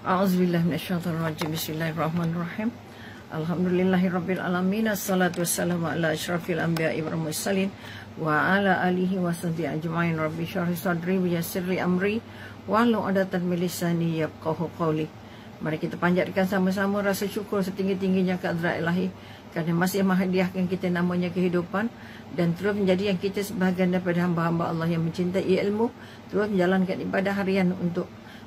A'udzubillahi minasyaitonirrajim. Bismillahirrahmanirrahim. Alhamdulillahirabbil alamin. Assalatu wassalamu ala asyrafil anbiya'i wal mursalin wa ala alihi wasahbihi ajmain. Rabbi shrah sadri wa yassir li amri wahlul 'uqdatam min lisani yafqahu qawli. Mari kita panjatkan sama-sama rasa syukur setinggi-tingginya ke hadrat Ilahi kerana masih menghadiahkan kita namanya kehidupan dan terus menjadi yang kita sebahagian daripada hamba-hamba Allah yang mencintai ilmu, terus menjalankan ibadah harian untuk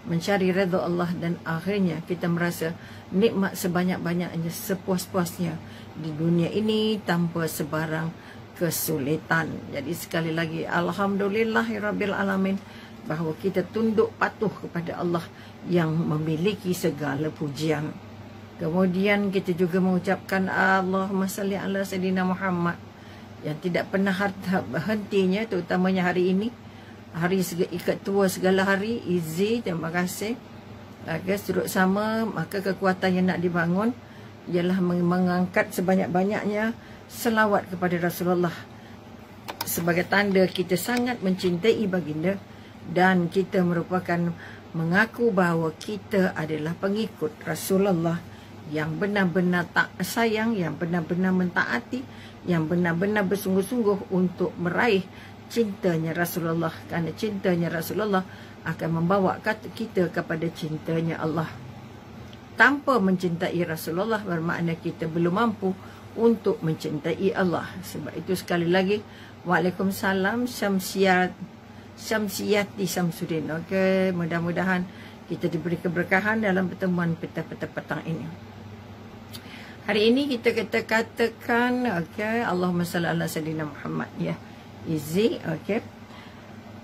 mencari redha Allah, dan akhirnya kita merasa nikmat sebanyak-banyaknya, sepuas-puasnya di dunia ini tanpa sebarang kesulitan. Jadi sekali lagi alhamdulillahirabbil alamin, bahawa kita tunduk patuh kepada Allah yang memiliki segala pujian. Kemudian kita juga mengucapkan Allahumma salli ala sayyidina Muhammad yang tidak pernah hentinya, terutamanya hari ini, hari ketua segala hari. Izi, terima kasih. Duduk sama, maka kekuatan yang nak dibangun ialah mengangkat sebanyak-banyaknya selawat kepada Rasulullah sebagai tanda kita sangat mencintai baginda, dan kita merupakan mengaku bahawa kita adalah pengikut Rasulullah yang benar-benar tak sayang, yang benar-benar mentaati, yang benar-benar bersungguh-sungguh untuk meraih cintanya Rasulullah, kerana cintanya Rasulullah akan membawa kita kepada cintanya Allah. Tanpa mencintai Rasulullah bermakna kita belum mampu untuk mencintai Allah. Sebab itu sekali lagi, Waalaikumsalam Syamsiyati Samsudin. Okey, mudah-mudahan kita diberi keberkahan dalam pertemuan petang ini. Hari ini kita katakan, okey, Allahumma salli ala sayyidina Muhammad, ya. Easy, okey.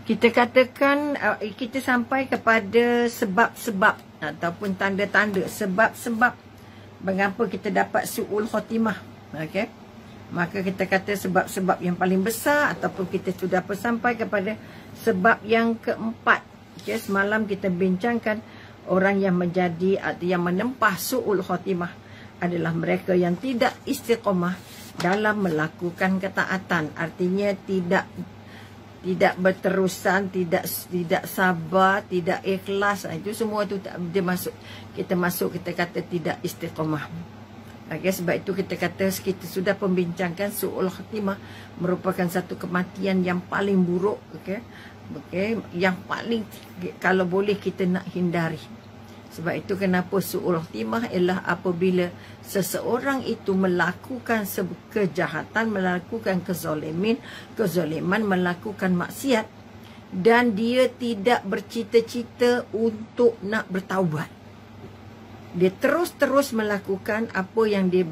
Kita katakan kita sampai kepada sebab-sebab ataupun tanda-tanda sebab-sebab mengapa kita dapat su'ul khatimah, okey. Maka kita kata sebab-sebab yang paling besar, ataupun kita sudah sampai kepada sebab yang keempat. Okey, semalam kita bincangkan orang yang menjadi atau yang menempah su'ul khatimah adalah mereka yang tidak istiqamah dalam melakukan ketaatan. Artinya tidak berterusan, tidak sabar, tidak ikhlas. Itu semua tu dia masuk. Kita kata tidak istiqamah. Okay, sebab itu kita kata kita sudah pembincangkan su'ul khatimah merupakan satu kematian yang paling buruk, okay, yang paling kalau boleh kita nak hindari. Sebab itu kenapa su'ul khatimah ialah apabila seseorang itu melakukan kejahatan, melakukan kezaliman, melakukan maksiat, dan dia tidak bercita-cita untuk nak bertaubat. Dia terus-terus melakukan apa yang dia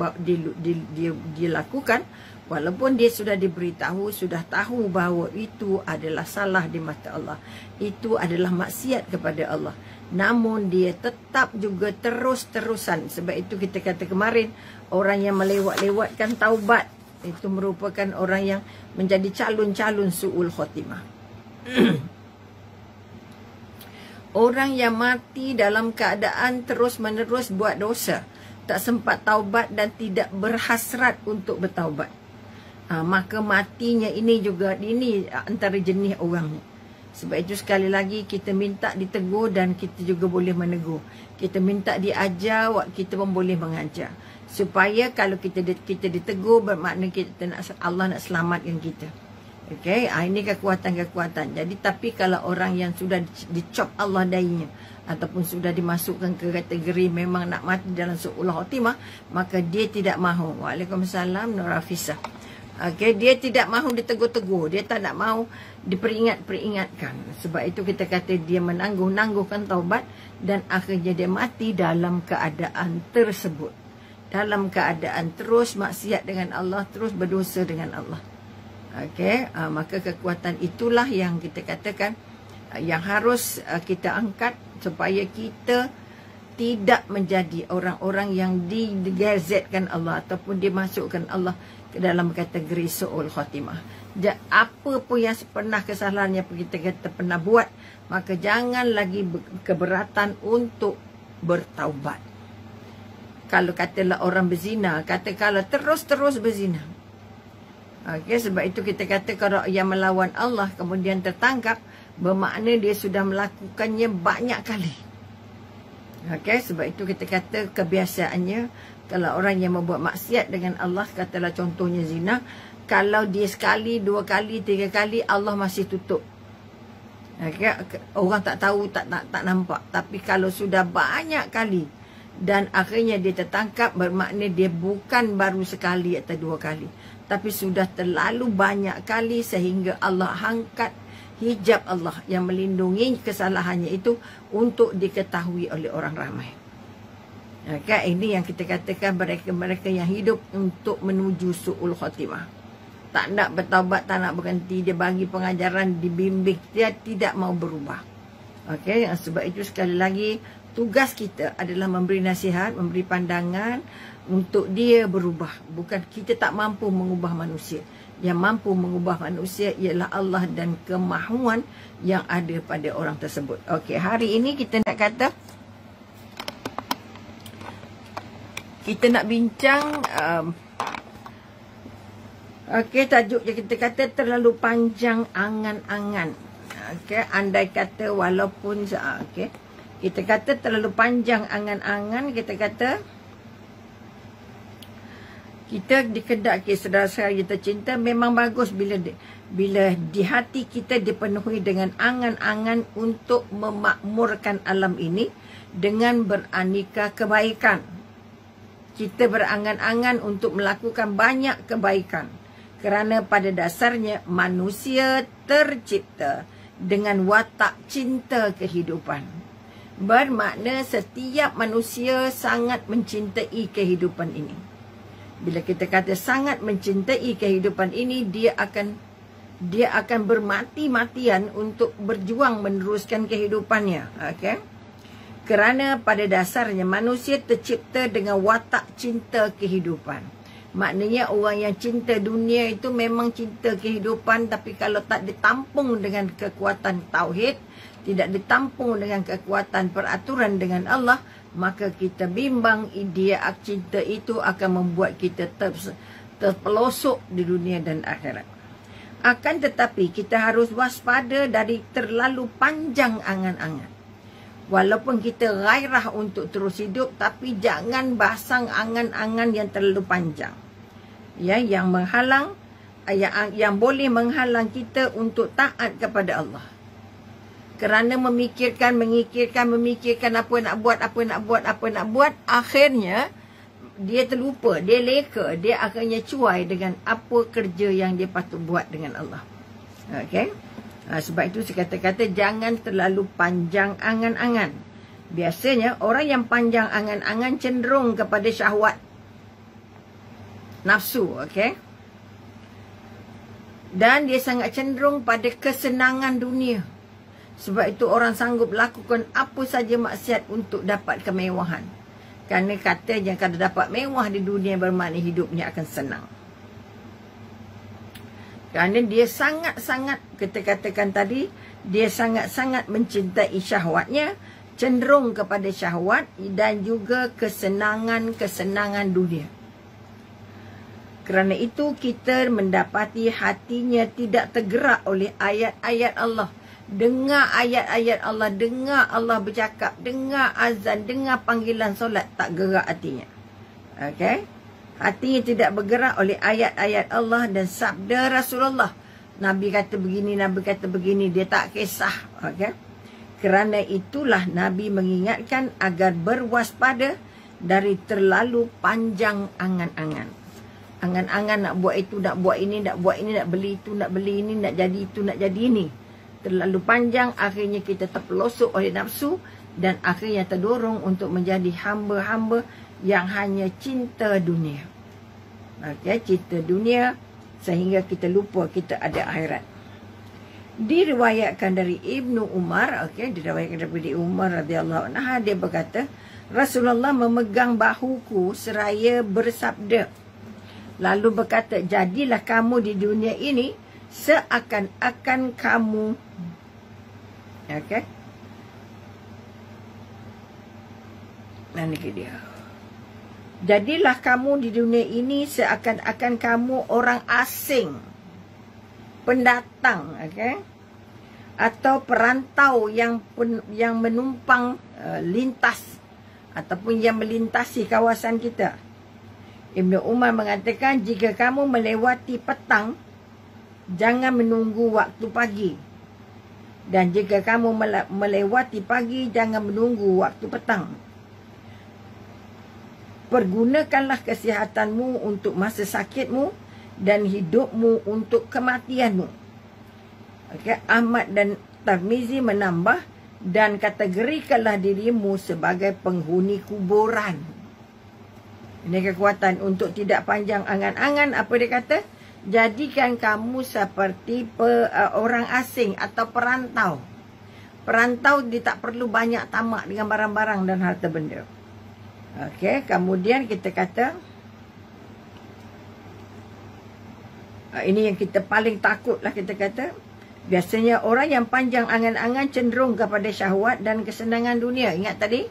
lakukan, walaupun dia sudah diberitahu, sudah tahu bahawa itu adalah salah di mata Allah, itu adalah maksiat kepada Allah, namun dia tetap juga terus-terusan. Sebab itu kita kata kemarin, orang yang melewat-lewatkan taubat itu merupakan orang yang menjadi calon-calon su'ul khatimah. Orang yang mati dalam keadaan terus-menerus buat dosa, tak sempat taubat dan tidak berhasrat untuk bertaubat, maka matinya ini juga antara jenis orangnya. Sebab itu sekali lagi kita minta ditegur dan kita juga boleh menegur. Kita minta diajar, kita pun boleh mengajar. Supaya kalau kita ditegur, bermakna Allah nak selamatkan kita. Okey, ini kekuatan-kekuatan. Jadi tapi kalau orang yang sudah dicop Allah dainya, ataupun sudah dimasukkan ke kategori memang nak mati dalam su'ul khatimah, maka dia tidak mahu. Waalaikumsalam Nur Hafizah. Okey, dia tidak mahu ditegur-tegur, dia tak nak mahu diperingatkan. Sebab itu kita kata dia menangguh-nangguhkan taubat, dan akhirnya dia mati dalam keadaan tersebut, dalam keadaan terus maksiat dengan Allah, terus berdosa dengan Allah. Okey, maka kekuatan itulah yang kita katakan yang harus kita angkat supaya kita tidak menjadi orang-orang yang digazetkan Allah ataupun dimasukkan Allah ke dalam kategori su'ul khatimah. Apa pun yang pernah kesalahan yang kita pernah buat, maka jangan lagi keberatan untuk bertaubat. Kalau katalah orang berzina, kata kalau terus-terus berzina. Okey, sebab itu kita kata kalau yang melawan Allah kemudian tertangkap, bermakna dia sudah melakukannya banyak kali. Okey, sebab itu kita kata kebiasaannya kalau orang yang membuat maksiat dengan Allah, katalah contohnya zina, kalau dia sekali, 2 kali, 3 kali, Allah masih tutup. Okay? Orang tak tahu, tak nampak. Tapi kalau sudah banyak kali dan akhirnya dia tertangkap, bermakna dia bukan baru sekali atau 2 kali, tapi sudah terlalu banyak kali sehingga Allah angkat hijab Allah yang melindungi kesalahannya itu untuk diketahui oleh orang ramai. Okay? Ini yang kita katakan mereka-mereka yang hidup untuk menuju su'ul khatimah. Tak nak bertaubat, tak nak berhenti. Dia bagi pengajaran, dibimbing, dia tidak mau berubah. Okey, sebab itu sekali lagi tugas kita adalah memberi nasihat, memberi pandangan untuk dia berubah. Bukan kita tak mampu mengubah manusia. Yang mampu mengubah manusia ialah Allah dan kemahuan yang ada pada orang tersebut. Okey, hari ini kita nak kata, kita nak bincang okey, tajuk yang kita kata terlalu panjang angan-angan. Okey, andai kata walaupun okey, kita kata terlalu panjang angan-angan, kita kata kita dikedaki saudara-saudara kita cinta, memang bagus bila di hati kita dipenuhi dengan angan-angan untuk memakmurkan alam ini dengan beraneka kebaikan. Kita berangan-angan untuk melakukan banyak kebaikan. Kerana pada dasarnya manusia tercipta dengan watak cinta kehidupan. Bermakna setiap manusia sangat mencintai kehidupan ini. Bila kita kata sangat mencintai kehidupan ini, dia akan bermati-matian untuk berjuang meneruskan kehidupannya. Okay? Kerana pada dasarnya manusia tercipta dengan watak cinta kehidupan. Maknanya orang yang cinta dunia itu memang cinta kehidupan, tapi kalau tak ditampung dengan kekuatan tauhid, tidak ditampung dengan kekuatan peraturan dengan Allah, maka kita bimbang dia cinta itu akan membuat kita terpelosok di dunia dan akhirat. Akan tetapi kita harus waspada dari terlalu panjang angan-angan. Walaupun kita gairah untuk terus hidup, tapi jangan basang angan-angan yang terlalu panjang. Ya, yang menghalang, yang boleh menghalang kita untuk taat kepada Allah. Kerana memikirkan apa nak buat, akhirnya dia terlupa, dia leka, dia akhirnya cuai dengan apa kerja yang dia patut buat dengan Allah. Okey? Sebab itu saya kata-kata jangan terlalu panjang angan-angan. Biasanya orang yang panjang angan-angan cenderung kepada syahwat nafsu, okey? Dan dia sangat cenderung pada kesenangan dunia. Sebab itu orang sanggup lakukan apa saja maksiat untuk dapat kemewahan. Kerana katanya kalau dapat mewah di dunia, bermakna hidupnya akan senang. Kerana dia sangat-sangat, kita katakan tadi, dia sangat-sangat mencintai syahwatnya, cenderung kepada syahwat dan juga kesenangan-kesenangan dunia. Kerana itu kita mendapati hatinya tidak tergerak oleh ayat-ayat Allah. Dengar ayat-ayat Allah, dengar Allah bercakap, dengar azan, dengar panggilan solat, tak gerak hatinya. Okey? Hatinya tidak bergerak oleh ayat-ayat Allah dan sabda Rasulullah. Nabi kata begini, Nabi kata begini, dia tak kisah. Okey? Kerana itulah Nabi mengingatkan agar berwaspada dari terlalu panjang angan-angan. Angan-angan nak buat itu, nak buat ini, nak buat ini, nak beli itu, nak beli ini, nak jadi itu, nak jadi ini. Terlalu panjang, akhirnya kita terpelosok oleh nafsu dan akhirnya terdorong untuk menjadi hamba-hamba yang hanya cinta dunia. Okay, cinta dunia sehingga kita lupa kita ada akhirat. Diriwayatkan dari Ibnu Umar, diriwayatkan dari Umar radhiyallahu anhu, dia berkata, Rasulullah memegang bahuku seraya bersabda, lalu berkata, jadilah kamu di dunia ini seakan-akan kamu, Ini dia. Jadilah kamu di dunia ini seakan-akan kamu orang asing, pendatang, atau perantau yang menumpang lintas ataupun yang melintasi kawasan kita. Ibnu Umar mengatakan, jika kamu melewati petang, jangan menunggu waktu pagi. Dan jika kamu melewati pagi, jangan menunggu waktu petang. Pergunakanlah kesihatanmu untuk masa sakitmu dan hidupmu untuk kematianmu. Okay. Ahmad dan Tirmizi menambah, dan kategorikanlah dirimu sebagai penghuni kuburan. Ini kekuatan untuk tidak panjang angan-angan. Apa dia kata? Jadikan kamu seperti orang asing atau perantau. Perantau dia tak perlu banyak tamak dengan barang-barang dan harta benda. Okey, kemudian kita kata, ini yang kita paling takut lah, kita kata, biasanya orang yang panjang angan-angan cenderung kepada syahwat dan kesenangan dunia. Ingat tadi?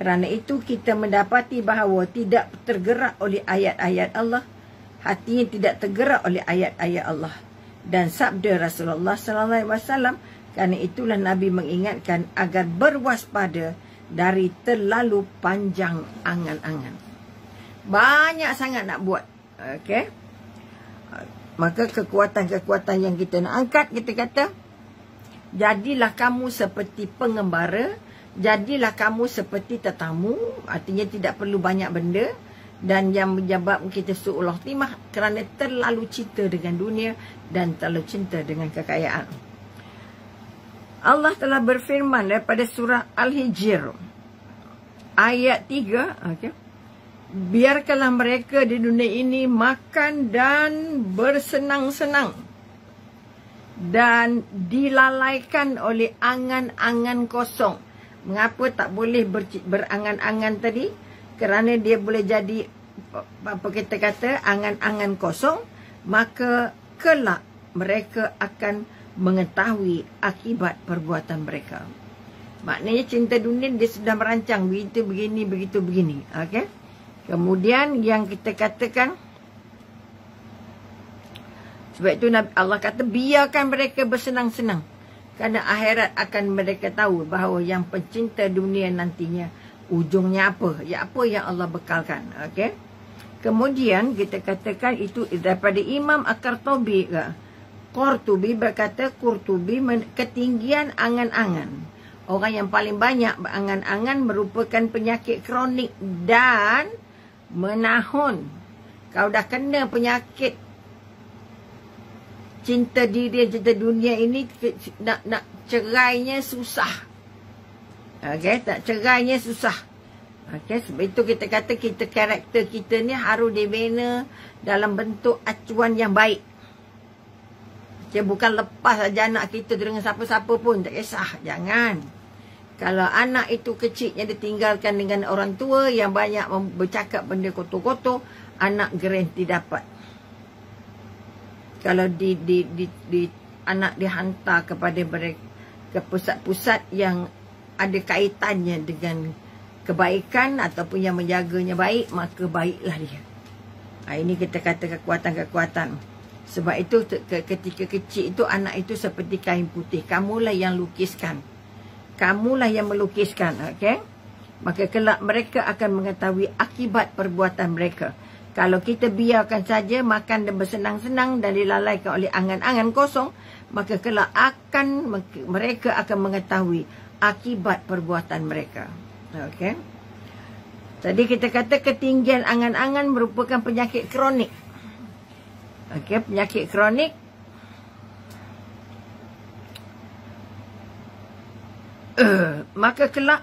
Kerana itu kita mendapati bahawa tidak tergerak oleh ayat-ayat Allah, hatinya tidak tergerak oleh ayat-ayat Allah dan sabda Rasulullah sallallahu alaihi wasallam. Kerana itulah Nabi mengingatkan agar berwaspada dari terlalu panjang angan-angan. Banyak sangat nak buat. Okey. Maka kekuatan-kekuatan yang kita nak angkat, kita kata, jadilah kamu seperti pengembara, jadilah kamu seperti tetamu, artinya tidak perlu banyak benda, dan yang menyebabkan kita su'ul khatimah kerana terlalu cinta dengan dunia dan terlalu cinta dengan kekayaan. Allah telah berfirman daripada surah Al-Hijr ayat 3, okay. Biarkanlah mereka di dunia ini makan dan bersenang-senang dan dilalaikan oleh angan-angan kosong. Mengapa tak boleh berangan-angan tadi? Kerana dia boleh jadi, apa kita kata, angan-angan kosong. Maka kelak mereka akan mengetahui akibat perbuatan mereka. Maknanya cinta dunia dia sudah merancang begitu begini, begitu begini. Okey. Kemudian yang kita katakan, sebab itu Allah kata biarkan mereka bersenang-senang, kerana akhirat akan mereka tahu bahawa yang pencinta dunia nantinya ujungnya apa? Ya, apa yang Allah bekalkan. Okey. Kemudian kita katakan itu daripada Imam Al-Qurtubi. Qurtubi berkata, ketinggian angan-angan. Orang yang paling banyak berangan-angan merupakan penyakit kronik dan menahun. Kalau dah kena penyakit cinta diri, cinta dunia ini, nak cerainya susah. Okey, tak cerainya susah. Okey, sebab itu kita kata karakter kita ni harus dibina dalam bentuk acuan yang baik. Dia bukan lepas saja anak kita dengan siapa-siapa pun, tak kisah, jangan. Kalau anak itu kecilnya ditinggalkan dengan orang tua yang banyak bercakap benda kotor-kotor, anak garanti dapat. Kalau anak dihantar kepada mereka ke pusat-pusat yang ada kaitannya dengan kebaikan ataupun yang menjaganya baik, maka baiklah dia. Ini kita kata kekuatan-kekuatan. Sebab itu ketika kecil itu anak itu seperti kain putih. Kamulah yang lukiskan. Kamulah yang melukiskan. Okay? Maka kelak mereka akan mengetahui akibat perbuatan mereka. Kalau kita biarkan saja makan dan bersenang-senang dan dilalaikan oleh angan-angan kosong, maka kelak mereka akan mengetahui akibat perbuatan mereka. Okay? Tadi kita kata ketinggian angan-angan merupakan penyakit kronik. Okay, penyakit kronik. Maka kelak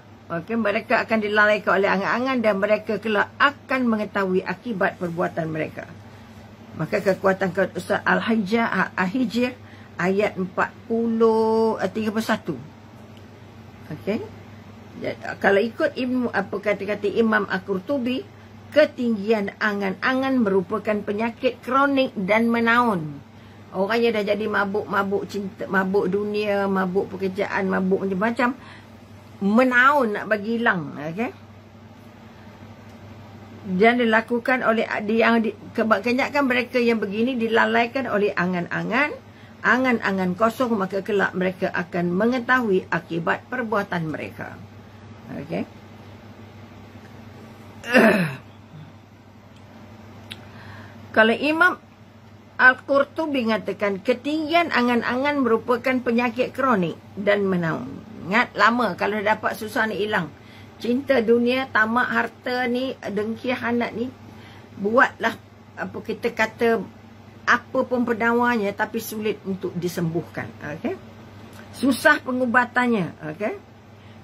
mereka akan dilalaikan oleh angan-angan dan mereka kelak akan mengetahui akibat perbuatan mereka. Maka kekuatan Ustaz Al-Hijr ayat 31. Okey. Kalau ikut kata-kata Imam Al-Qurtubi, ketinggian angan-angan merupakan penyakit kronik dan menaun. Orang yang dah jadi mabuk cinta, mabuk dunia, mabuk pekerjaan, mabuk macam-macam, menaun nak bagi hilang. Okay? Dan dilakukan oleh kebanyakan mereka yang begini dilalaikan oleh angan-angan kosong, maka kelak mereka akan mengetahui akibat perbuatan mereka. Okay? Kalau Imam Al-Qurtubi mengatakan ketinggian angan-angan merupakan penyakit kronik dan menaun. Ingat lama kalau dapat susah ni hilang. Cinta dunia, tamak harta ni, dengki anak ni, buatlah apa kita kata apa pun penawanya tapi sulit untuk disembuhkan. Okey. Susah pengubatannya. Okey.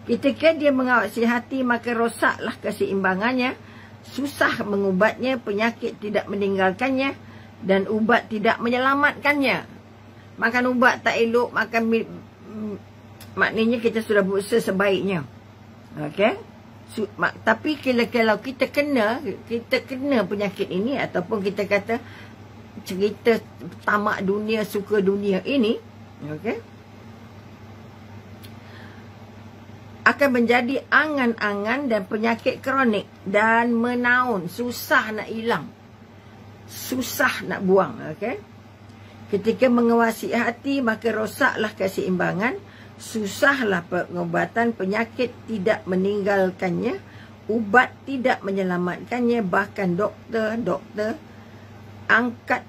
Ketika dia mengawasi hati maka rosaklah keseimbangannya. Susah mengubatnya, penyakit tidak meninggalkannya dan ubat tidak menyelamatkannya. Makan ubat tak elok, maknanya kita sudah berusaha sebaiknya. Okey. Tapi kalau kita kena penyakit ini ataupun kita kata cerita tamak dunia, suka dunia ini, okey, akan menjadi angan-angan dan penyakit kronik dan menaun, susah nak hilang, susah nak buang. Okey. Ketika mengawasi hati maka rosaklah keseimbangan, susahlah pengobatan, penyakit tidak meninggalkannya, ubat tidak menyelamatkannya, bahkan doktor angkat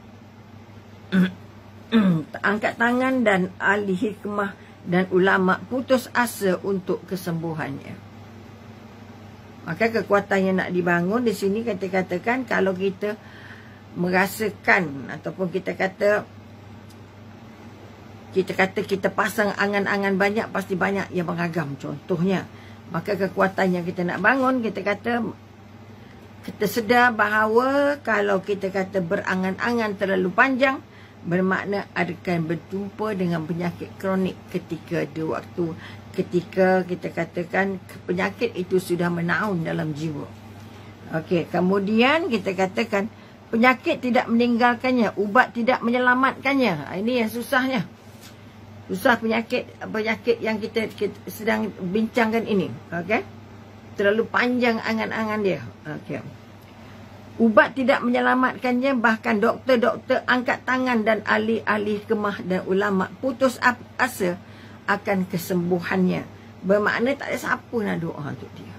tangan dan ahli hikmah dan ulama putus asa untuk kesembuhannya. Maka kekuatan yang nak dibangun di sini katakan kalau kita merasakan ataupun kita pasang angan-angan banyak, pasti banyak yang mengagam contohnya. Maka kekuatan yang kita nak bangun, kita sedar bahawa kalau kita kata berangan-angan terlalu panjang, bermakna akan berjumpa dengan penyakit kronik ketika kita katakan penyakit itu sudah menaun dalam jiwa. Okey, kemudian kita katakan penyakit tidak meninggalkannya, ubat tidak menyelamatkannya. Ini yang susahnya. Susah penyakit yang kita sedang bincangkan ini. Okey. Terlalu panjang angan-angan dia. Okey. Ubat tidak menyelamatkannya, bahkan doktor-doktor angkat tangan dan ahli-ahli hikmah dan ulama putus asa akan kesembuhannya. Bermakna tak ada siapa nak doa untuk dia.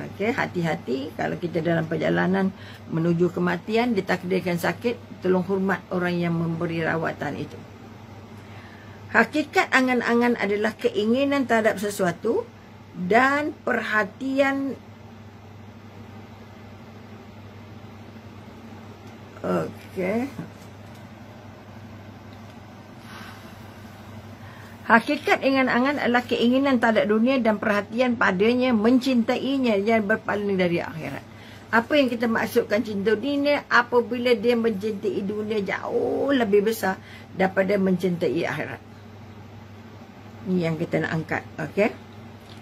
Okey, hati-hati kalau kita dalam perjalanan menuju kematian, ditakdirkan sakit, tolong hormat orang yang memberi rawatan itu. Hakikat angan-angan adalah keinginan terhadap sesuatu dan perhatian. Okey. Hakikat angan-angan adalah keinginan terhadap dunia dan perhatian padanya, mencintainya dan berpaling dari akhirat. Apa yang kita maksudkan cinta dunia? Apabila dia mencintai dunia jauh lebih besar daripada mencintai akhirat. Ini yang kita nak angkat. Okey.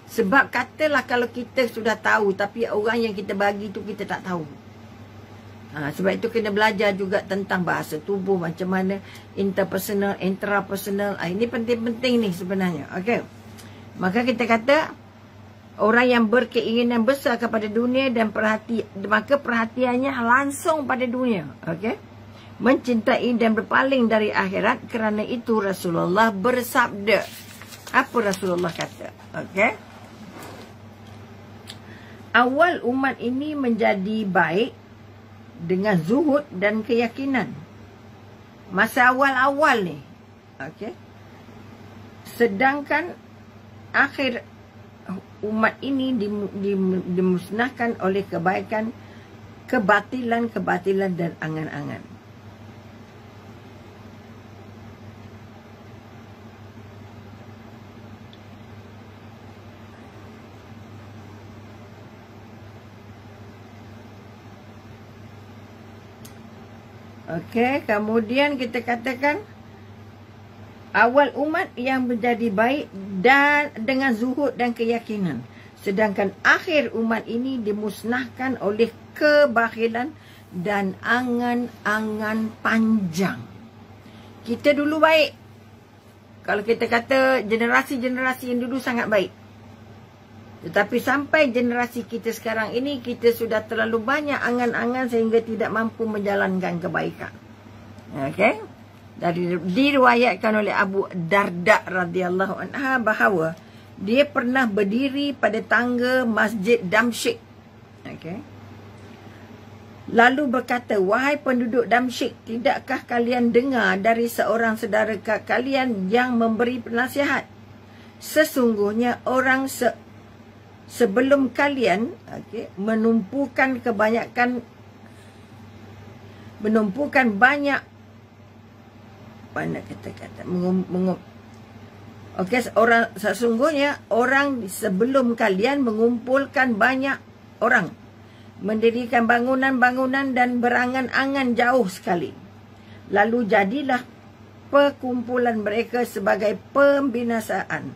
Sebab katalah kalau kita sudah tahu tapi orang yang kita bagi tu kita tak tahu. Sebab itu kena belajar juga tentang bahasa tubuh, macam mana interpersonal, intrapersonal. Ini penting-penting ni sebenarnya. Okey. Maka kita kata orang yang berkeinginan besar kepada dunia dan maka perhatiannya langsung pada dunia. Okey. Mencintai dan berpaling dari akhirat. Kerana itu Rasulullah bersabda. Apa Rasulullah kata? Okey. Awal umat ini menjadi baik dengan zuhud dan keyakinan. Masa awal-awal ni. Okey. Sedangkan akhir umat ini dimusnahkan oleh kebaikan, kebatilan dan angan-angan. Okey, kemudian kita katakan awal umat yang menjadi baik dan dengan zuhud dan keyakinan. Sedangkan akhir umat ini dimusnahkan oleh kebakhilan dan angan-angan panjang. Kita dulu baik. Kalau kita kata generasi-generasi yang dulu sangat baik. Tetapi sampai generasi kita sekarang ini, kita sudah terlalu banyak angan-angan sehingga tidak mampu menjalankan kebaikan. Okey? Diriwayatkan oleh Abu Darda radhiyallahu anha bahawa dia pernah berdiri pada tangga Masjid Damsyik. Okey. Lalu berkata, wahai penduduk Damsyik, tidakkah kalian dengar dari seorang saudara kalian yang memberi penasihat? Sesungguhnya orang sebelum kalian menumpukan banyak sesungguhnya orang sebelum kalian mengumpulkan banyak orang, mendirikan bangunan-bangunan dan berangan-angan jauh sekali. Lalu jadilah perkumpulan mereka sebagai pembinasaan,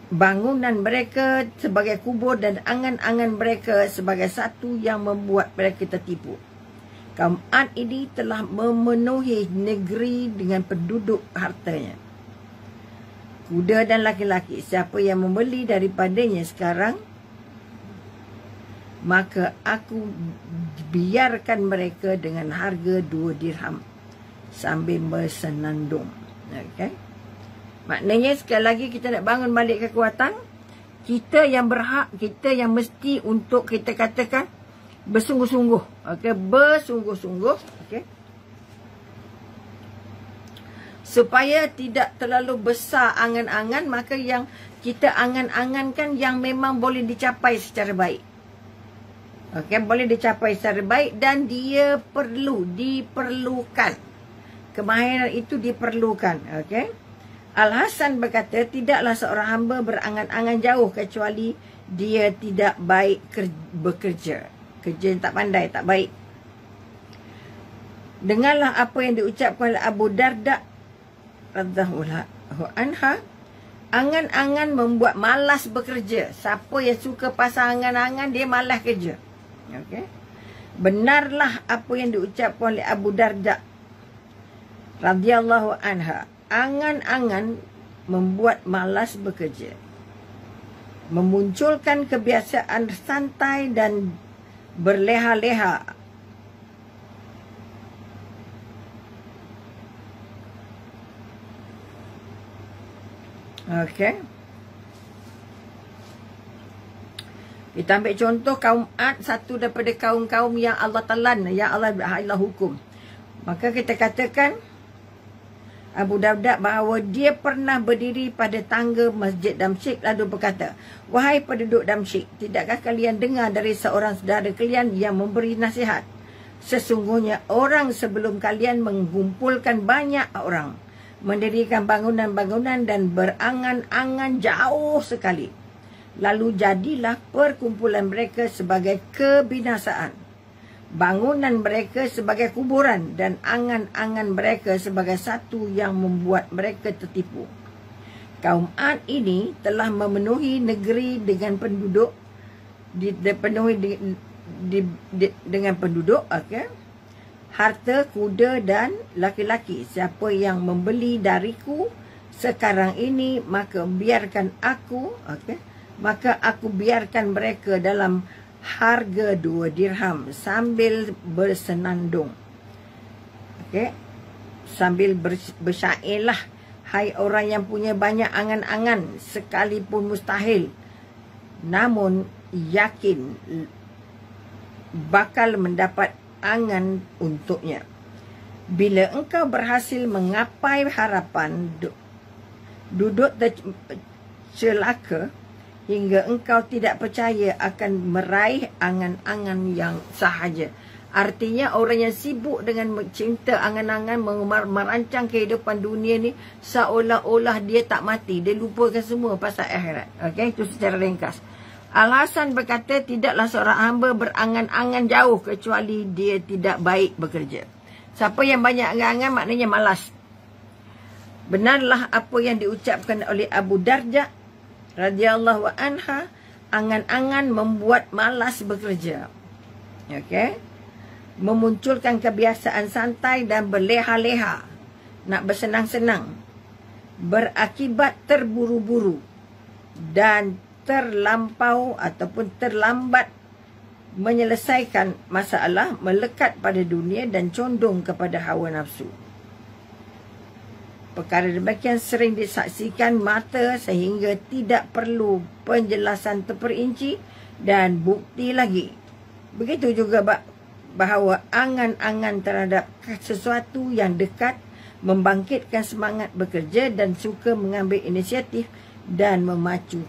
bangunan mereka sebagai kubur, dan angan-angan mereka sebagai satu yang membuat mereka tertipu. Kaum Ad ini telah memenuhi negeri dengan penduduk hartanya, kuda dan laki-laki. Siapa yang membeli daripadanya sekarang, maka aku biarkan mereka dengan harga 2 dirham sambil bersenandung. Okay? Maknanya sekali lagi kita nak bangun balik kekuatan. Kita yang berhak, kita yang mesti untuk kita katakan bersungguh-sungguh. Okay? Bersungguh-sungguh. Okay? Supaya tidak terlalu besar angan-angan, maka yang kita angan-angankan yang memang boleh dicapai secara baik. Okey, boleh dicapai secara baik dan dia diperlukan. Kemahiran itu diperlukan. Okey. Al-Hasan berkata, tidaklah seorang hamba berangan-angan jauh kecuali dia tidak baik bekerja. Kerja yang tak pandai, tak baik. Dengarlah apa yang diucapkan oleh Abu Darda radhiyallahu anha. Angan-angan membuat malas bekerja. Siapa yang suka pasal angan-angan, dia malas kerja. Okay. Benarlah apa yang diucapkan oleh Abu Darda radhiyallahu anha. Angan-angan membuat malas bekerja, memunculkan kebiasaan santai dan berleha-leha. Okey. Kita ambil contoh kaum Ad, satu daripada kaum-kaum yang Allah telan, yang Allah hukum. Maka kita katakan Abu Darda bahawa dia pernah berdiri pada tangga Masjid Damsyik lalu berkata, wahai penduduk Damsyik, tidakkah kalian dengar dari seorang saudara kalian yang memberi nasihat? Sesungguhnya orang sebelum kalian mengumpulkan banyak orang, mendirikan bangunan-bangunan dan berangan-angan jauh sekali. Lalu jadilah perkumpulan mereka sebagai kebinasaan, bangunan mereka sebagai kuburan, dan angan-angan mereka sebagai satu yang membuat mereka tertipu. Kaum Ad ini telah memenuhi negeri dengan penduduk, dengan penduduk, okay? Harta, kuda dan laki-laki. Siapa yang membeli dariku sekarang ini, maka biarkan aku, okay? Maka aku biarkan mereka dalam harga 2 dirham sambil bersenandung. Okey. Sambil bersyairlah, hai orang yang punya banyak angan-angan, sekalipun mustahil, namun yakin bakal mendapat angan untuknya. Bila engkau berhasil menggapai harapan, duduk celaka hingga engkau tidak percaya akan meraih angan-angan yang sahaja. Artinya orang yang sibuk dengan cinta angan-angan, merancang kehidupan dunia ni seolah-olah dia tak mati. Dia lupakan semua pasal akhirat. Okey, itu secara ringkas. Al-Hasan berkata, tidaklah seorang hamba berangan-angan jauh kecuali dia tidak baik bekerja. Siapa yang banyak angan-angan maknanya malas. Benarlah apa yang diucapkan oleh Abu Darda radhiyallahu anha, angan-angan membuat malas bekerja. Okey. Memunculkan kebiasaan santai dan berleha-leha, nak bersenang-senang, berakibat terburu-buru dan terlampau ataupun terlambat menyelesaikan masalah, melekat pada dunia dan condong kepada hawa nafsu. Perkara demikian sering disaksikan mata sehingga tidak perlu penjelasan terperinci dan bukti lagi. Begitu juga bahawa angan-angan terhadap sesuatu yang dekat membangkitkan semangat bekerja dan suka mengambil inisiatif dan memacu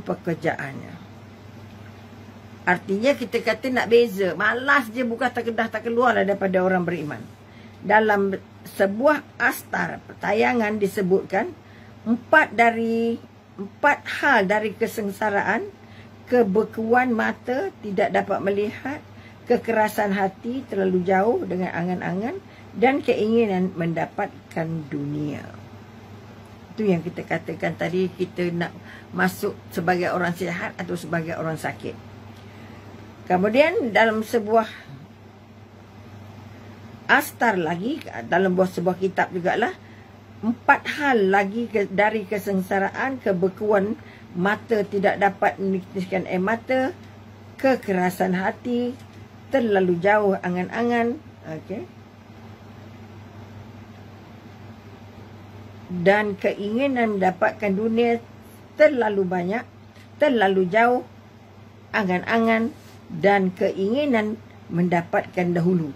pekerjaannya. Artinya kita kata nak beza, malas je bukan tak keluar daripada orang beriman. Dalam sebuah astar tayangan disebutkan 4 hal dari kesengsaraan: kebekuan mata, tidak dapat melihat, kekerasan hati, terlalu jauh dengan angan-angan, dan keinginan mendapatkan dunia. Itu yang kita katakan tadi, kita nak masuk sebagai orang sihat atau sebagai orang sakit. Kemudian dalam sebuah astar lagi, dalam sebuah kitab jugalah, 4 hal lagi dari kesengsaraan: kebekuan mata, tidak dapat menitiskan air mata, kekerasan hati, terlalu jauh angan-angan, dan keinginan mendapatkan dunia. Terlalu banyak, terlalu jauh angan-angan, dan keinginan mendapatkan dahulu.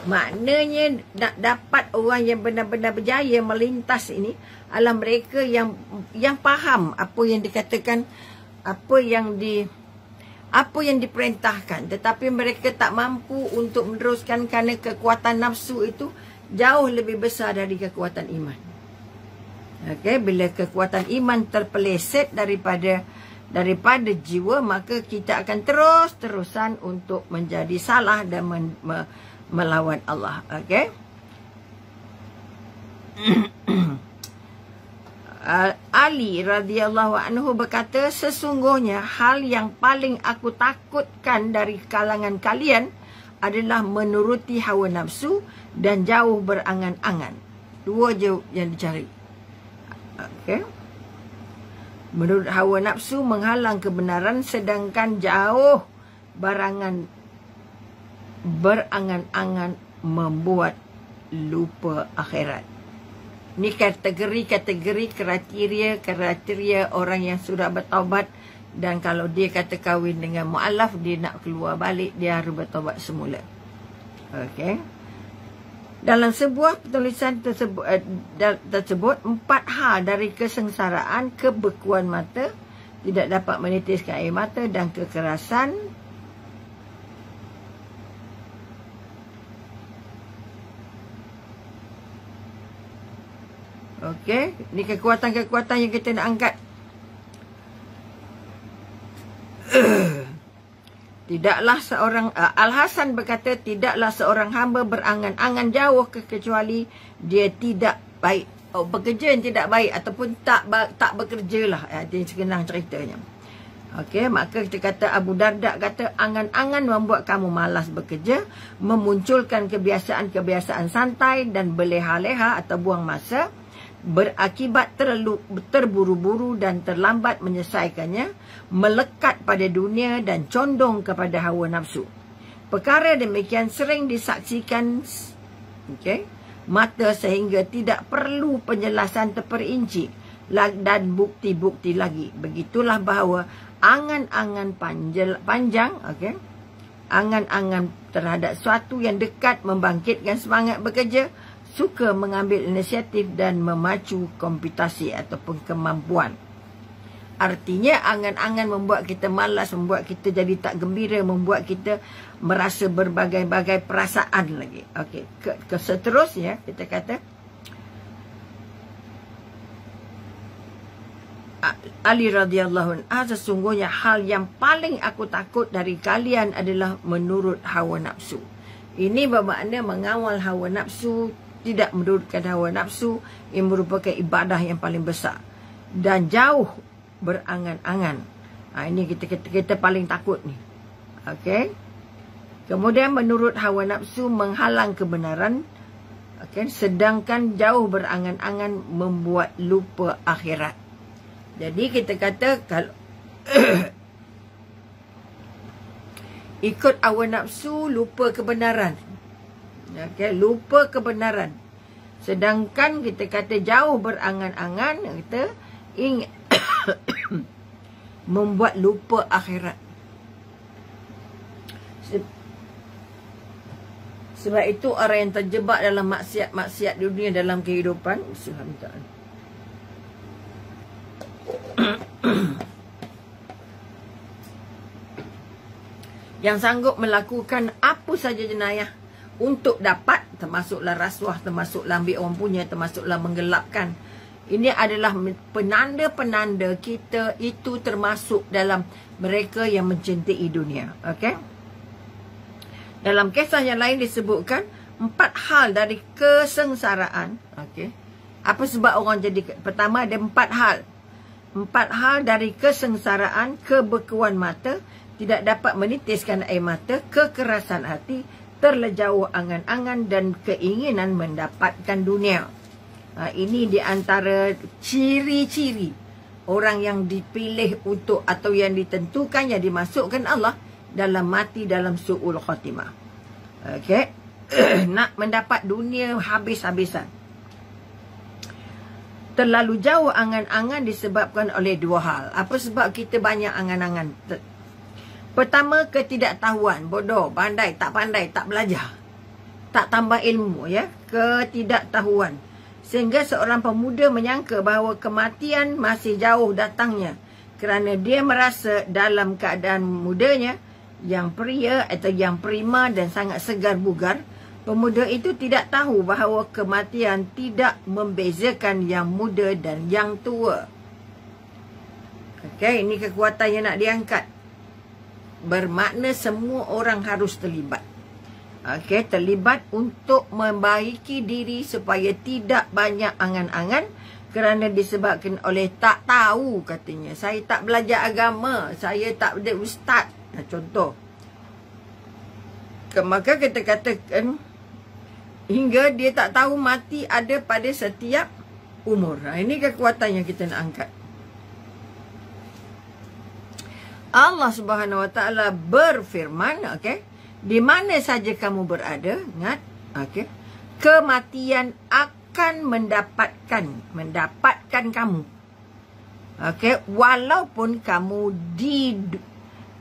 Maknanya nak dapat orang yang benar-benar berjaya melintas ini adalah mereka yang faham apa yang dikatakan, apa yang diperintahkan, tetapi mereka tak mampu untuk meneruskan kerana kekuatan nafsu itu jauh lebih besar dari kekuatan iman. Bila kekuatan iman terpeleset daripada jiwa, maka kita akan terus-terusan untuk menjadi salah dan melawan Allah. Ali radhiyallahu anhu berkata, sesungguhnya hal yang paling aku takutkan dari kalangan kalian adalah menuruti hawa nafsu dan jauh berangan-angan. 2 je yang dicari. Menurut hawa nafsu menghalang kebenaran, sedangkan jauh berangan-angan membuat lupa akhirat. Ini kategori kriteria orang yang sudah bertaubat, dan kalau dia kata kahwin dengan mu'alaf, dia nak keluar balik, dia harus bertaubat semula. Dalam sebuah penulisan tersebut 4 hal dari kesengsaraan: kebekuan mata, tidak dapat menitiskan air mata, dan kekerasan ini kekuatan-kekuatan yang kita nak angkat. Tidaklah seorang Al-Hasan berkata, tidaklah seorang hamba berangan-angan jauh kecuali dia tidak baik, bekerja yang tidak baik, ataupun tak bekerja lah. Itu senang ceritanya. Maka kita kata, Abu Darda kata, angan-angan membuat kamu malas bekerja, memunculkan kebiasaan-kebiasaan santai dan berleha-leha atau buang masa, berakibat terlalu terburu-buru dan terlambat menyelesaikannya, melekat pada dunia dan condong kepada hawa nafsu. Perkara demikian sering disaksikan mata sehingga tidak perlu penjelasan terperinci dan bukti-bukti lagi. Begitulah bahawa angan-angan panjang, angan-angan terhadap sesuatu yang dekat membangkitkan semangat bekerja, suka mengambil inisiatif dan memacu kompetisi ataupun kemampuan. Artinya angan-angan membuat kita malas, membuat kita jadi tak gembira, membuat kita merasa berbagai-bagai perasaan lagi. Seterusnya kita kata, Ali radhiyallahu anhu, sesungguhnya hal yang paling aku takut dari kalian adalah menurut hawa nafsu. Ini bermakna mengawal hawa nafsu, tidak menurutkan hawa nafsu, yang merupakan ibadah yang paling besar, dan jauh berangan-angan. Ini kita paling takut ni. Kemudian menurut hawa nafsu menghalang kebenaran, sedangkan jauh berangan-angan membuat lupa akhirat. Jadi kita kata kalau ikut hawa nafsu, lupa kebenaran. Lupa kebenaran. Sedangkan kita kata jauh berangan-angan, kita membuat lupa akhirat. Sebab itu orang yang terjebak dalam maksiat-maksiat dunia dalam kehidupan, yang sanggup melakukan apa saja jenayah untuk dapat, termasuklah rasuah, termasuklah ambil orang punya, termasuklah menggelapkan. Ini adalah penanda-penanda kita itu termasuk dalam mereka yang mencintai dunia. Okey? Dalam kisah yang lain disebutkan 4 hal dari kesengsaraan. Okey. Apa sebab orang jadi? Pertama, ada 4 hal. 4 hal dari kesengsaraan: kebekuan mata, tidak dapat menitiskan air mata, kekerasan hati, terlejau angan-angan, dan keinginan mendapatkan dunia. Ini di antara ciri-ciri orang yang dipilih untuk atau yang ditentukan, yang dimasukkan Allah dalam mati dalam su'ul khatimah. Okey. Nak mendapat dunia habis-habisan. Terlalu jauh angan-angan disebabkan oleh 2 hal. Apa sebab kita banyak angan-angan? Pertama, ketidaktahuan. Bodoh, pandai, tak belajar. Tak tambah ilmu, ya. Ketidaktahuan. Sehingga seorang pemuda menyangka bahawa kematian masih jauh datangnya. Kerana dia merasa dalam keadaan mudanya, yang pria atau yang prima dan sangat segar bugar, pemuda itu tidak tahu bahawa kematian tidak membezakan yang muda dan yang tua. Okey, ini kekuatan yang nak diangkat. Bermakna semua orang harus terlibat. Okey, terlibat untuk membaiki diri supaya tidak banyak angan-angan kerana disebabkan oleh tak tahu katanya. Saya tak belajar agama, saya tak ada ustaz. Contoh. Maka kita katakan hingga dia tak tahu mati ada pada setiap umur. Ini kekuatan yang kita nak angkat. Allah Subhanahu Wa Taala berfirman, okey, di mana saja kamu berada, ingat, okey, kematian akan mendapatkan kamu. Okey, walaupun kamu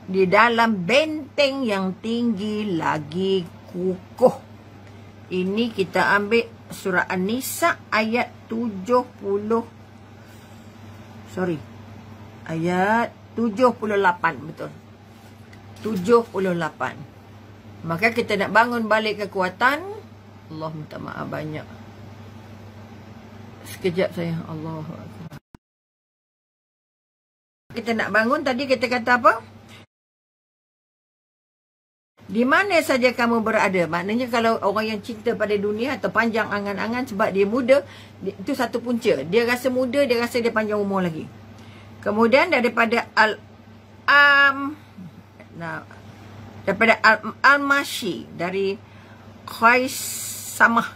di dalam benteng yang tinggi lagi kukuh. Ini kita ambil surah An-Nisa ayat 70. Ayat 78, betul. 78. Maka kita nak bangun balik kekuatan. Allah minta maaf banyak. Sekejap saya. Allahu Akbar. Kita nak bangun, tadi kita kata apa? Di mana saja kamu berada. Maknanya kalau orang yang cinta pada dunia atau panjang angan-angan sebab dia muda, itu satu punca. Dia rasa muda, dia rasa dia panjang umur lagi. Kemudian daripada Al-Mashi, dari Khaisamah.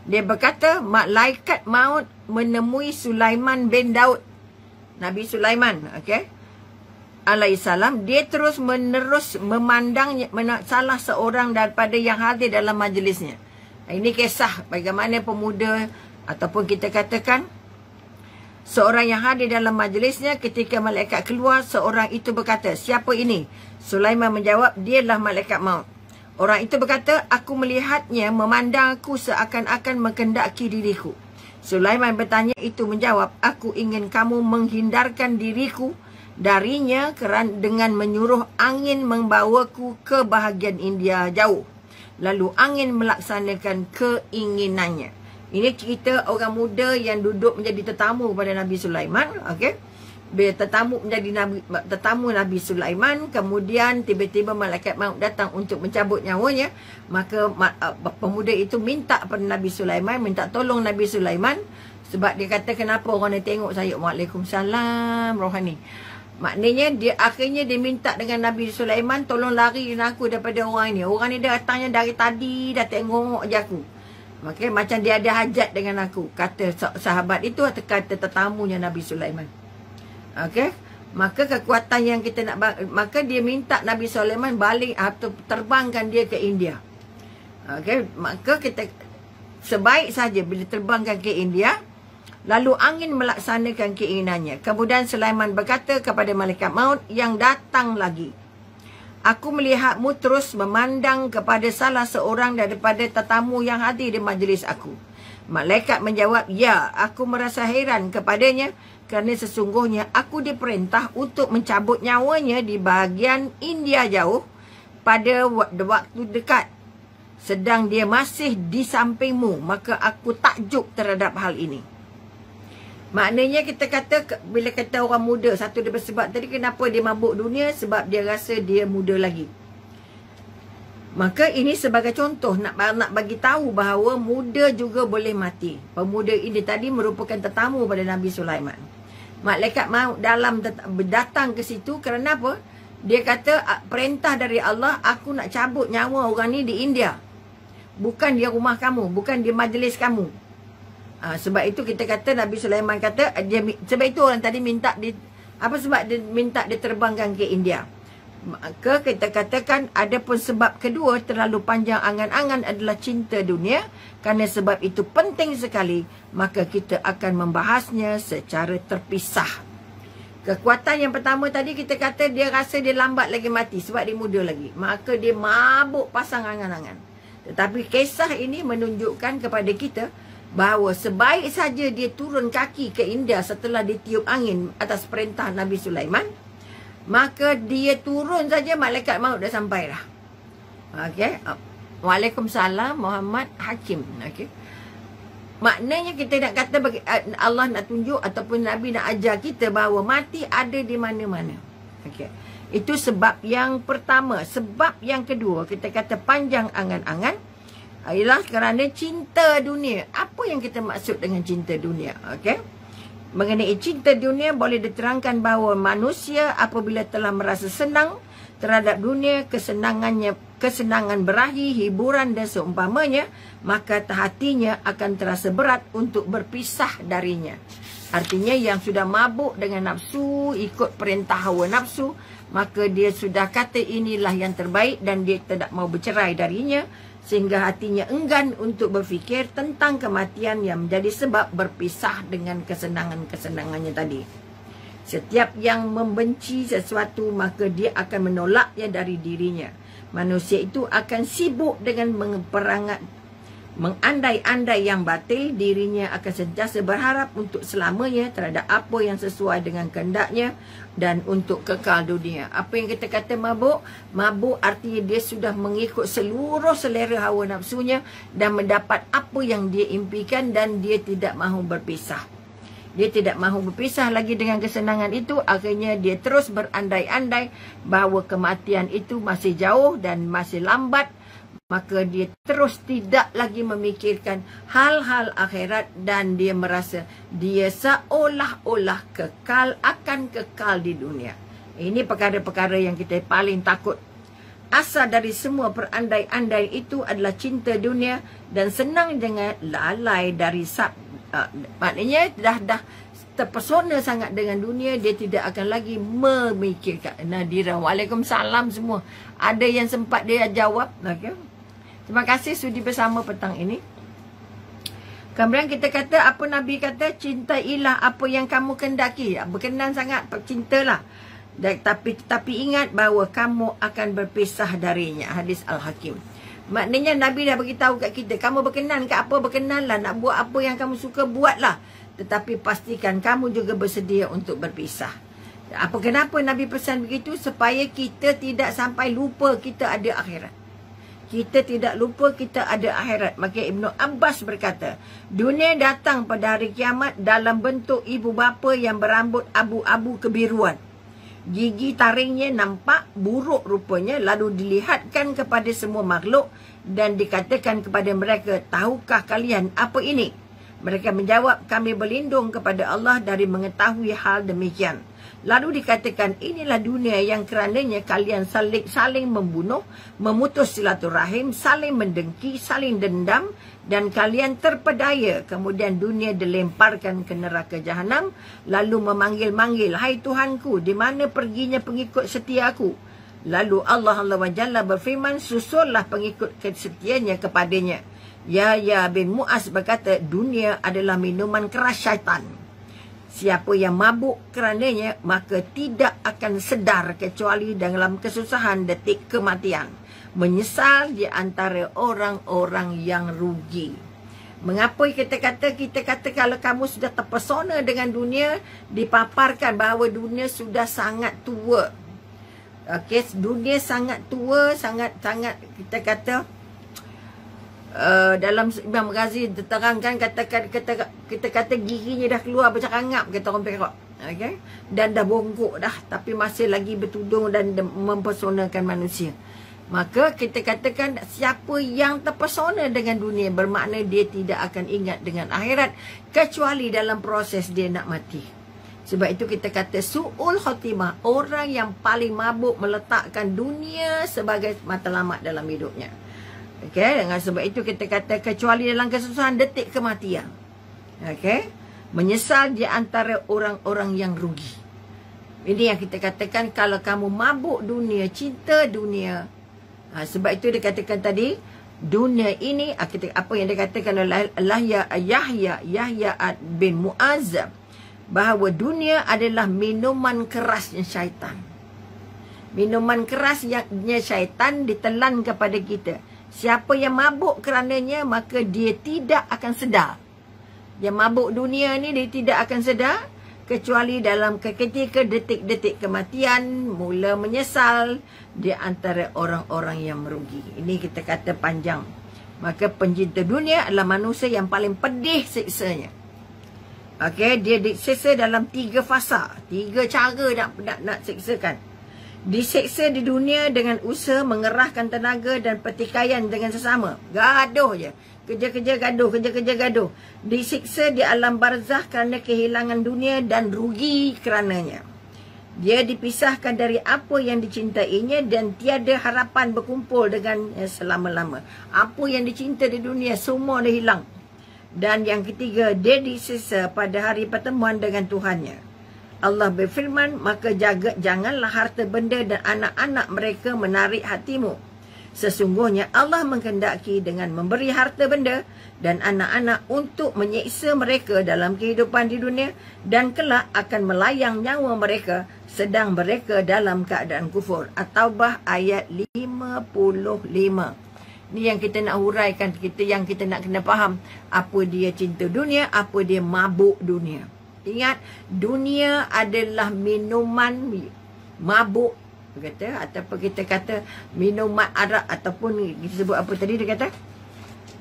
Dia berkata, malaikat maut menemui Sulaiman bin Daud. Nabi Sulaiman, okey, alaihissalam. Dia terus menerus memandang salah seorang daripada yang hadir dalam majlisnya. Ini kisah bagaimana pemuda ataupun kita katakan seorang yang hadir dalam majlisnya. Ketika malaikat keluar, seorang itu berkata, siapa ini? Sulaiman menjawab, dialah malaikat maut. Orang itu berkata, aku melihatnya memandang aku seakan-akan menghendaki diriku. Sulaiman bertanya, itu menjawab, aku ingin kamu menghindarkan diriku darinya kerana dengan menyuruh angin membawaku ke bahagian India jauh. Lalu angin melaksanakan keinginannya. Ini cerita orang muda yang duduk menjadi tetamu pada Nabi Sulaiman. Okey. Bila tetamu Nabi Sulaiman, kemudian tiba-tiba malaikat maut datang untuk mencabut nyawanya, maka pemuda itu minta pada Nabi Sulaiman, minta tolong Nabi Sulaiman, sebab dia kata, kenapa orang ni tengok saya? Waalaikumsalam rohani. Maknanya dia akhirnya dia minta dengan Nabi Sulaiman, tolong lariin aku daripada orang ini. Orang ni datangnya dari tadi dah tengok je aku. Maka macam dia ada hajat dengan aku, kata sahabat itu, atau kata tetamunya Nabi Sulaiman. Okey, maka kekuatan yang kita nak, maka dia minta Nabi Sulaiman balik atau terbangkan dia ke India. Okey, maka kita sebaik saja bila terbangkan ke India, Lalu angin melaksanakan keinginannya. Kemudian Sulaiman berkata kepada malaikat maut yang datang lagi, aku melihatmu terus memandang kepada salah seorang daripada tetamu yang hadir di majlis aku. Malaikat menjawab, ya, aku merasa heran kepadanya kerana sesungguhnya aku diperintah untuk mencabut nyawanya di bahagian India jauh pada waktu dekat. Sedang dia masih di sampingmu, maka aku takjub terhadap hal ini. Maknanya kita kata, bila kata orang muda, satu daripada sebab tadi kenapa dia mabuk dunia, sebab dia rasa dia muda lagi. Maka ini sebagai contoh nak bagi tahu bahawa muda juga boleh mati. Pemuda ini tadi merupakan tetamu pada Nabi Sulaiman. Malaikat maut datang ke situ kerana apa? Dia kata, perintah dari Allah, aku nak cabut nyawa orang ni di India. Bukan di rumah kamu, bukan di majlis kamu. Sebab itu kita kata Nabi Sulaiman kata sebab itu orang tadi minta sebab dia minta diterbangkan ke India. Maka kita katakan ada pun sebab kedua, terlalu panjang angan-angan adalah cinta dunia. Kerana sebab itu penting sekali, maka kita akan membahasnya secara terpisah. Kekuatan yang pertama tadi kita kata dia rasa dia lambat lagi mati sebab dia muda lagi. Maka dia mabuk pasang angan-angan. Tetapi kisah ini menunjukkan kepada kita bahawa sebaik saja dia turun kaki ke India setelah ditiup angin atas perintah Nabi Sulaiman, maka dia turun saja malaikat maut dah sampai dah. Okey. Waalaikumsalam Muhammad Hakim. Okey. Maknanya kita nak kata Allah nak tunjuk ataupun Nabi nak ajar kita bahawa mati ada di mana-mana. Okey. Itu sebab yang pertama. Sebab yang kedua, kita kata panjang angan-angan ialah kerana cinta dunia. Apa yang kita maksud dengan cinta dunia? Okey. Mengenai cinta dunia boleh diterangkan bahawa manusia apabila telah merasa senang terhadap dunia, kesenangan berahi, hiburan dan seumpamanya, maka hatinya akan terasa berat untuk berpisah darinya. Artinya yang sudah mabuk dengan nafsu, ikut perintah hawa nafsu, maka dia sudah kata inilah yang terbaik dan dia tidak mau bercerai darinya, sehingga hatinya enggan untuk berfikir tentang kematian yang menjadi sebab berpisah dengan kesenangan-kesenangannya tadi. Setiap yang membenci sesuatu, maka dia akan menolaknya dari dirinya. Manusia itu akan sibuk dengan mengandai-andai yang batil. Dirinya akan sentiasa berharap untuk selamanya terhadap apa yang sesuai dengan kehendaknya dan untuk kekal dunia. Apa yang kita kata mabuk? Mabuk artinya dia sudah mengikut seluruh selera hawa nafsunya dan mendapat apa yang dia impikan dan dia tidak mahu berpisah. Dia tidak mahu berpisah lagi dengan kesenangan itu. Akhirnya dia terus berandai-andai bahawa kematian itu masih jauh dan masih lambat. Maka dia terus tidak lagi memikirkan hal-hal akhirat dan dia merasa dia seolah-olah akan kekal di dunia. Ini perkara-perkara yang kita paling takut. Asal dari semua perandai-andai itu adalah cinta dunia dan senang dengan lalai dari maknanya dah terpesona sangat dengan dunia, dia tidak akan lagi memikirkan. Nadira, waalaikumsalam semua. Ada yang sempat dia jawab. Okay. Terima kasih sudi bersama petang ini. Kemudian kita kata, apa Nabi kata? Cintailah apa yang kamu kendaki. Berkenan sangat, cintalah. Tapi ingat bahawa kamu akan berpisah darinya. Hadis Al-Hakim. Maknanya Nabi dah beritahu kat kita, kamu berkenan ke apa, berkenanlah. Nak buat apa yang kamu suka, buatlah. Tetapi pastikan kamu juga bersedia untuk berpisah. Kenapa Nabi pesan begitu? Supaya kita tidak sampai lupa kita ada akhirat. Kita tidak lupa kita ada akhirat. Maka Ibnu Abbas berkata, dunia datang pada hari kiamat dalam bentuk ibu bapa yang berambut abu-abu kebiruan. Gigi taringnya nampak buruk rupanya, lalu dilihatkan kepada semua makhluk dan dikatakan kepada mereka, tahukah kalian apa ini? Mereka menjawab, kami berlindung kepada Allah dari mengetahui hal demikian. Lalu dikatakan, inilah dunia yang kerananya kalian saling membunuh, memutus silaturahim, saling mendengki, saling dendam, dan kalian terpedaya. Kemudian dunia dilemparkan ke neraka jahanam, lalu memanggil-manggil, hai Tuhanku, di mana perginya pengikut setiaku? Lalu Allah wa Jalla berfirman, susullah pengikut kesetianya kepadanya. Yahya bin Mu'az berkata, dunia adalah minuman keras syaitan. Siapa yang mabuk kerananya, maka tidak akan sedar kecuali dalam kesusahan detik kematian. Menyesal di antara orang-orang yang rugi. Mengapa kita kata kalau kamu sudah terpesona dengan dunia, dipaparkan bahawa dunia sudah sangat tua. Okey, dunia sangat tua, sangat kita kata dalam Imam Ghazi diterangkan, kita kata giginya dah keluar bercakap-ngap, kata orang Perak. Okey, dan dah bongkok dah, tapi masih lagi bertudung dan mempesonakan manusia. Maka kita katakan siapa yang terpesona dengan dunia, bermakna dia tidak akan ingat dengan akhirat kecuali dalam proses dia nak mati. Sebab itu kita kata su'ul khotimah, orang yang paling mabuk meletakkan dunia sebagai matlamat dalam hidupnya. Okey, dengan sebab itu kita kata kecuali dalam kesusahan detik kematian. Okey, menyesal di antara orang-orang yang rugi. Ini yang kita katakan kalau kamu mabuk dunia, cinta dunia. Sebab itu dia katakan tadi, dunia ini, apa yang dikatakan oleh Yahya bin Mu'az, bahawa dunia adalah minuman kerasnya syaitan. Minuman kerasnya syaitan ditelan kepada kita. Siapa yang mabuk kerananya, maka dia tidak akan sedar. Yang mabuk dunia ni dia tidak akan sedar kecuali dalam ketika detik-detik kematian mula menyesal di antara orang-orang yang merugi. Ini kita kata panjang. Maka pencinta dunia adalah manusia yang paling pedih siksanya. Okey, dia disiksa dalam 3 fasa, 3 cara nak siksakan. Disiksa di dunia dengan usaha mengerahkan tenaga dan pertikaian dengan sesama. Gaduh je. Kerja-kerja gaduh, kerja-kerja gaduh. Disiksa di alam barzah kerana kehilangan dunia dan rugi kerananya. Dia dipisahkan dari apa yang dicintainya dan tiada harapan berkumpul dengan selama-lama. Apa yang dicinta di dunia semua dah hilang. Dan yang ketiga, dia disiksa pada hari pertemuan dengan Tuhannya. Allah berfirman, maka janganlah harta benda dan anak-anak mereka menarik hatimu. Sesungguhnya Allah menghendaki dengan memberi harta benda dan anak-anak untuk menyiksa mereka dalam kehidupan di dunia dan kelak akan melayang nyawa mereka sedang mereka dalam keadaan kufur. At-Taubah ayat 55. Ni yang kita nak huraikan, yang kita nak kena faham. Apa dia cinta dunia, apa dia mabuk dunia. Ingat, dunia adalah minuman mabuk, kata, ataupun kita kata minuman arak, ataupun disebut apa tadi dia kata,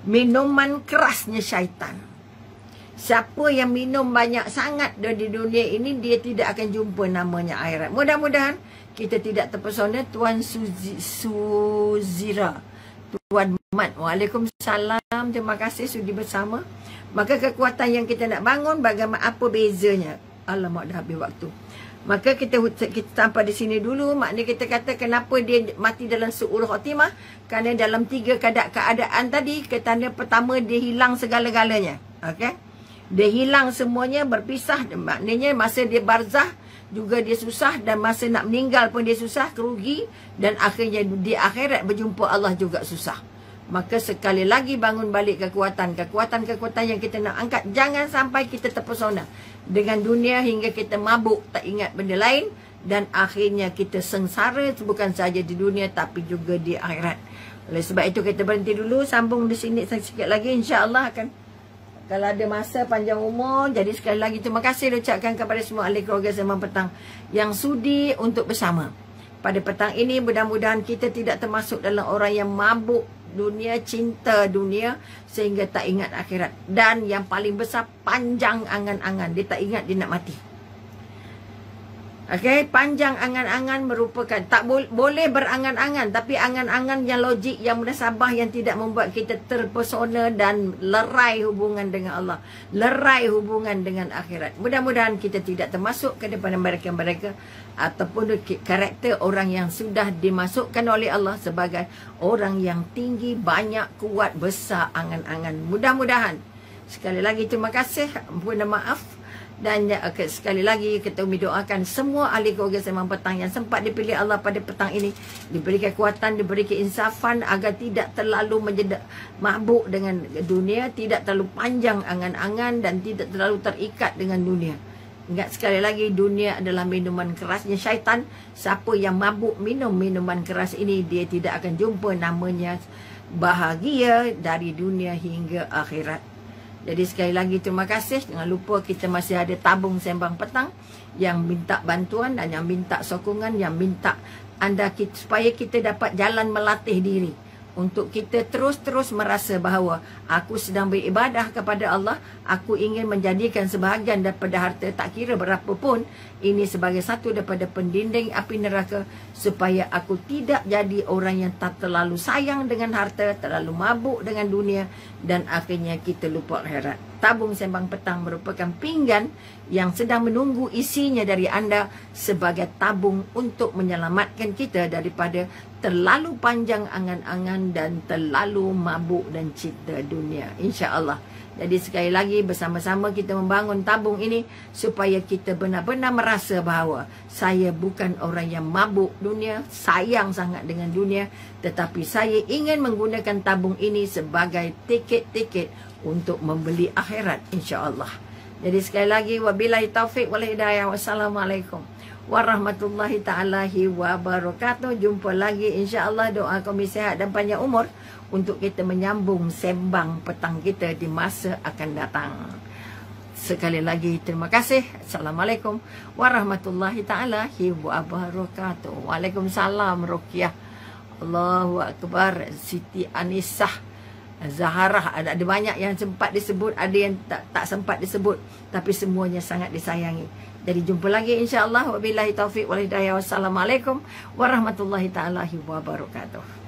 minuman kerasnya syaitan. Siapa yang minum banyak sangat di dunia ini, dia tidak akan jumpa namanya akhirat. Mudah-mudahan kita tidak terpesona. Tuan Suzira, Tuan Mat, waalaikumsalam, terima kasih sudi bersama. Maka kekuatan yang kita nak bangun, bagaimana, apa bezanya? Alamak, dah habis waktu. Maka kita sampai di sini dulu. Maknanya kita kata kenapa dia mati dalam su'ul khotimah. Kerana dalam 3 keadaan tadi, ketanda pertama dia hilang segala-galanya. Okay? Dia hilang semuanya, berpisah. Maknanya masa dia barzah juga dia susah, dan masa nak meninggal pun dia susah, kerugi, dan akhirnya di akhirat berjumpa Allah juga susah. Maka sekali lagi bangun balik kekuatan yang kita nak angkat. Jangan sampai kita terpesona dengan dunia hingga kita mabuk, tak ingat benda lain, dan akhirnya kita sengsara bukan saja di dunia tapi juga di akhirat. Oleh sebab itu kita berhenti dulu, sambung di sini sikit lagi, insya-Allah akan, kalau ada masa panjang umur. Jadi sekali lagi terima kasih ucapkan kepada semua ahli keluarga Sembang Petang yang sudi untuk bersama pada petang ini. Mudah-mudahan kita tidak termasuk dalam orang yang mabuk dunia, cinta dunia sehingga tak ingat akhirat. Dan yang paling besar, panjang angan-angan. Dia tak ingat dia nak mati. Okey, panjang angan-angan merupakan, tak boleh berangan-angan, tapi angan-angan yang logik, yang munasabah, yang tidak membuat kita terpesona dan lerai hubungan dengan Allah, lerai hubungan dengan akhirat. Mudah-mudahan kita tidak termasuk ke depan mereka-mereka ataupun karakter orang yang sudah dimasukkan oleh Allah sebagai orang yang tinggi, banyak, kuat, besar angan-angan. Mudah-mudahan. Sekali lagi terima kasih, ampun dan maaf. Dan sekali lagi kita doakan semua ahli keluarga Sembang Petang yang sempat dipilih Allah pada petang ini, diberi kekuatan, diberi keinsafan agar tidak terlalu menjadi mabuk dengan dunia, tidak terlalu panjang angan-angan dan tidak terlalu terikat dengan dunia. Ingat sekali lagi, dunia adalah minuman kerasnya syaitan. Siapa yang mabuk minum minuman keras ini, dia tidak akan jumpa namanya bahagia dari dunia hingga akhirat. Jadi sekali lagi terima kasih. Jangan lupa kita masih ada tabung Sembang Petang yang minta bantuan dan yang minta sokongan, yang minta anda supaya kita dapat jalan melatih diri untuk kita terus-terus merasa bahawa aku sedang beribadah kepada Allah, aku ingin menjadikan sebahagian daripada harta, tak kira berapa pun, ini sebagai satu daripada pendinding api neraka, supaya aku tidak jadi orang yang tak terlalu sayang dengan harta, terlalu mabuk dengan dunia, dan akhirnya kita lupa akhirat. Tabung Sembang Petang merupakan pinggan yang sedang menunggu isinya dari anda sebagai tabung untuk menyelamatkan kita daripada terlalu panjang angan-angan dan terlalu mabuk dan cinta dunia, insya-Allah. Jadi sekali lagi bersama-sama kita membangun tabung ini supaya kita benar-benar merasa bahawa saya bukan orang yang mabuk dunia, sayang sangat dengan dunia, tetapi saya ingin menggunakan tabung ini sebagai tiket-tiket untuk membeli akhirat, insya-Allah. Jadi sekali lagi, wabillahi taufik wal hidayah. Wassalamualaikum warahmatullahi ta'ala wabarakatuh. Jumpa lagi insya-Allah. Doa kami sihat dan panjang umur untuk kita menyambung Sembang Petang kita di masa akan datang. Sekali lagi terima kasih. Assalamualaikum warahmatullahi ta'ala wabarakatuh. Waalaikumsalam Ruqyah. Allahu Akbar. Siti Anisah, Zaharah, ada banyak yang sempat disebut, ada yang tak sempat disebut, tapi semuanya sangat disayangi. Jadi jumpa lagi insya-Allah. Wabillahi taufiq wal hidayah. Wassalamualaikum warahmatullahi ta'ala wabarakatuh.